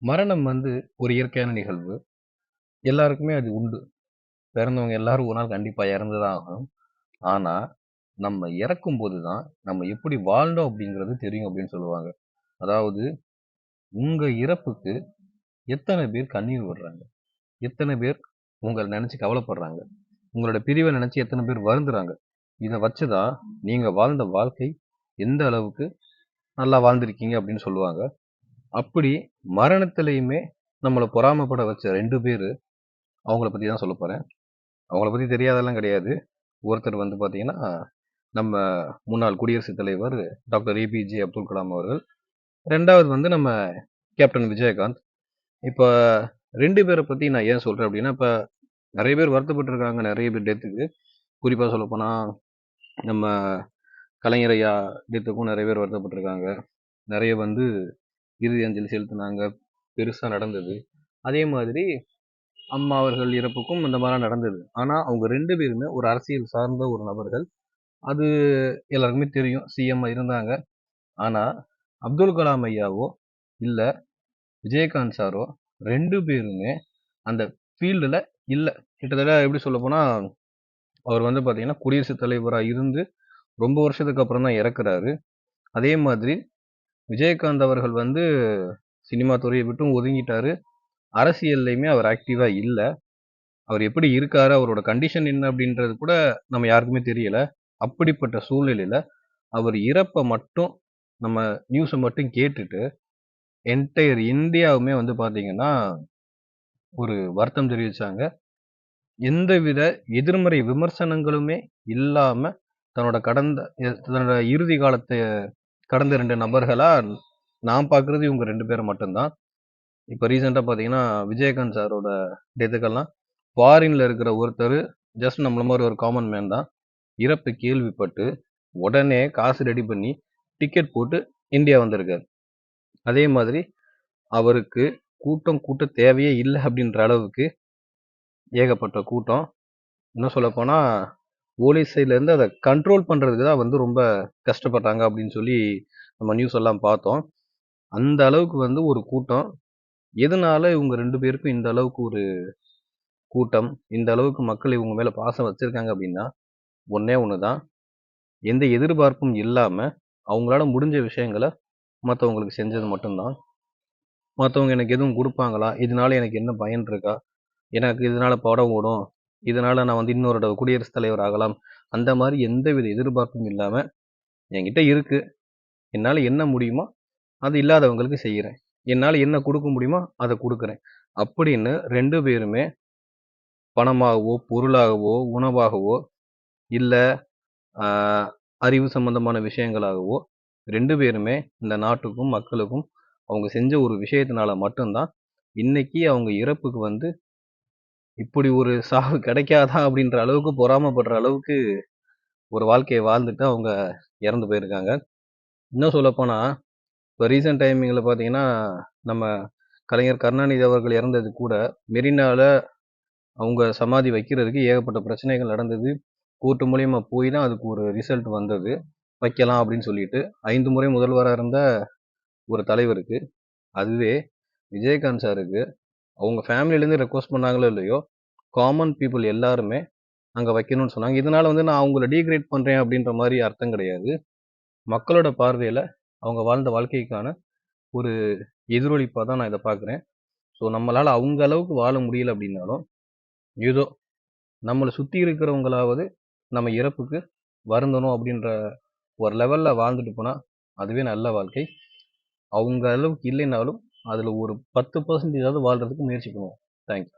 மரணம் வந்து ஒரு இயற்கையான நிகழ்வு. எல்லாருக்குமே அது உண்டு. பிறந்தவங்க எல்லாரும் ஒரு நாள் கண்டிப்பா இறந்து தான் ஆகணும். ஆனா, நம்ம இறக்கும்போது தான், நம்ம எப்படி வாழ்ந்தோம் அப்படிங்கிறது தெரியும் அப்படின்னு சொல்லுவாங்க. அதாவது, உங்க இறப்புக்கு எத்தன பேர் கண்ணீர் விடுறாங்க? எத்தன பேர் உங்கள நெனச்சு கவலைப்படுறாங்க? உங்களோட பிரிவ நெனச்சு எத்தன பேர் வருந்துறாங்க? இத வச்சு தான் நீங்க வாழ்ந்த வாழ்க்கை எந்த அளவுக்கு நல்லா வாழ்ந்திருக்கீங்க அப்படின்னு சொல்லுவாங்க. அப்படி மரணத்திலயுமே நம்மள பொறாமைப்பட வச்ச 2 பேரு, அவங்கள பத்தி தான் சொல்லப் போறேன். அவங்கள பத்தி தெரியாதெல்லாம் கிடையாது. ஒருத்தர் வந்து பார்த்தீங்கன்னா, நம்ம முன்னாள் குடியரசுத் தலைவர் டாக்டர் ஏபிஜே அப்துல் கலாம் அவர்கள். 2வது வந்து நம்ம கேப்டன் விஜயகாந்த். இப்ப 2 பேர பத்தி நான் ஏன் சொல்றேன் அப்டின்னா, இப்ப நெறைய பேர் வருத்தப்பட்டுருக்காங்க. நெறைய பேர் டெத்துக்கு. குறிப்பா சொல்லப்போனா, நம்ம கலைஞர் ஐயா டெத்துக்கும் நெறைய பேர் வருத்தப்பட்டுருக்காங்க. நெறைய வந்து இறுதி அஞ்சலி செலுத்துனாங்க. பெருசா நடந்தது. அதே மாதிரி அம்மா அவர்கள் இறப்புக்கும் இந்த மாரிலாம் நடந்தது. ஆனா, அவங்க 2 பேருமே ஒரு அரசியல் சார்ந்த ஒரு நபர்கள். அது எல்லாருக்குமே தெரியும். சிஎம் இருந்தாங்க. ஆனா, அப்துல் கலாம் ஐயாவோ, இல்ல விஜயகாந்த் சாரோ 2 பேருமே அந்த ஃபீல்டுல இல்ல. கிட்டத்தட்ட எப்படி சொல்லப்போனா, அவர் வந்து பாத்தீங்கன்னா, குடியரசுத் தலைவரா இருந்து ரொம்ப வருஷத்துக்கு அப்புறம் தான் இறக்குறாரு. அதே மாதிரி விஜயகாந்த் அவர்கள் வந்து சினிமா துறைய விட்டும் ஒதுங்கிட்டாரு. அரசியல்லயுமே அவர் ஆக்டிவா இல்ல. அவர் எப்படி இருக்காரு, அவரோட கண்டிஷன் என்ன அப்படின்றது கூட நம்ம யாருக்குமே தெரியல. அப்படிப்பட்ட சூழ்நிலையில அவர் இறப்ப மட்டும் நம்ம நியூஸ மட்டும் கேட்டுட்டு, என்டையர் இந்தியாவுமே வந்து பாத்தீங்கன்னா, ஒரு வருத்தம் தெரிவிச்சாங்க. எந்தவித எதிர்மறை விமர்சனங்களுமே இல்லாம, தன்னோட இறுதி காலத்த கடந்த 2 நபர்களா நான் பாக்குறது இவங்க 2 பேர மட்டும் தான். இப்ப ரீசென்ட்டா பாத்தீங்கன்னா, விஜயகாந்த் சாரோட டெத்துக்கெல்லாம் ஃபாரின்ல இருக்கிற ஒருத்தரு, ஜஸ்ட் நம்மள மாரி ஒரு காமன் மேன் தான். இறப்பு கேள்விப்பட்டு, உடனே காசு ரெடி பண்ணி, டிக்கெட் போட்டு இந்தியா வந்திருக்காரு. அதே மாதிரி அவருக்கு கூட்டம் கூட்ட தேவையே இல்ல அப்படின்ற அளவுக்கு ஏகப்பட்ட கூட்டம். இன்னும் சொல்லப்போனா, போலீஸ் சைட்ல இருந்து அத கண்ட்ரோல் பண்றதுக்கு தான் வந்து ரொம்ப கஷ்டப்பட்டாங்க அப்படின்னு சொல்லி நம்ம நியூஸ் எல்லாம் பார்த்தோம். அந்த அளவுக்கு வந்து ஒரு கூட்டம். எதனால இவங்க 2 பேருக்கும் இந்த அளவுக்கு ஒரு கூட்டம், இந்த அளவுக்கு மக்கள் இவங்க மேல பாசம் வச்சிருக்காங்க அப்படின்னா, ஒண்ணே ஒண்ணு தான். எந்த எதிர்பார்ப்பும் இல்லாம, அவங்களால முடிஞ்ச விஷயங்கள மத்தவங்களுக்கு செஞ்சது மட்டும் தான். மத்தவங்க எனக்கு எதுவும் குடுப்பாங்களா? இதனால எனக்கு என்ன பயன் இருக்கா? எனக்கு இதனால படம் ஓடும். இதனால நான் வந்து இன்னொரு குடியரசுத் தலைவர் ஆகலாம். அந்த மாரி எந்தவித எதிர்பார்ப்பும் இல்லாம, என்கிட்ட இருக்கு. என்னால என்ன முடியுமோ, அது இல்லாதவங்களுக்கு செய்யறேன். என்னால என்ன குடுக்க முடியுமோ, அத குடுக்குறேன். அப்படின்னு 2 பேருமே பணமாகவோ, பொருளாகவோ, உணவாகவோ, இல்ல ஆ அறிவு சம்பந்தமான விஷயங்களாகவோ 2 பேருமே இந்த நாட்டுக்கும், மக்களுக்கும் அவங்க செஞ்ச ஒரு விஷயத்தினால மட்டும் தான், இன்னைக்கு அவங்க இறப்புக்கு வந்து இப்படி ஒரு சாவு கிடைக்காதா அப்படின்ற அளவுக்கு பொறாமைப்படுற அளவுக்கு ஒரு வாழ்க்கைய வாழ்ந்துட்டு அவங்க இறந்து போயிருக்காங்க. இன்னும் சொல்லப்போனா, இப்ப ரீசென்ட் டைமிங்ல பார்த்தீங்கன்னா, நம்ம கலைஞர் கருணாநிதி அவர்கள் இறந்தது கூட மெரினால அவங்க சமாதி வைக்கிறதுக்கு ஏகப்பட்ட பிரச்சனைகள் நடந்தது. கோர்ட் மூலியமா போய் தான் அதுக்கு ஒரு ரிசல்ட் வந்தது. வைக்கலாம் அப்படின்னு சொல்லிட்டு. 5 முறை முதல்வரா இருந்த ஒரு தலைவருக்கு, அதுவே விஜயகாந்த் சாருக்கு அவங்க ஃபேமிலிலேருந்து ரெக்வெஸ்ட் பண்ணாங்களோ இல்லையோ, காமன் பீப்பிள் எல்லாருமே அங்க வைக்கணும்னு சொன்னாங்க. இதனால வந்து நான் அவங்கள டீக்ரேட் பண்றேன் அப்படின்ற மாரி அர்த்தம் கிடையாது. மக்களோட பார்வையில அவங்க வாழ்ந்த வாழ்க்கைக்கான ஒரு எதிரொலிப்பா தான் நான் இத பார்க்குறேன். ஸோ நம்மளால அவங்க அளவுக்கு வாழ முடியல அப்படின்னாலும், ஏதோ நம்மள சுத்தி இருக்கிறவங்களாவது நம்ம இறப்புக்கு வருந்தணும் அப்படின்ற ஒரு லெவல்ல வாழ்ந்துட்டு போனா, அதுவே நல்ல வாழ்க்கை. அவங்க அளவுக்கு இல்லைனாலும், அதுல ஒரு 10% வாழ்றதுக்கு முயற்சி பண்ணுவோம். தேங்க்ஸ்.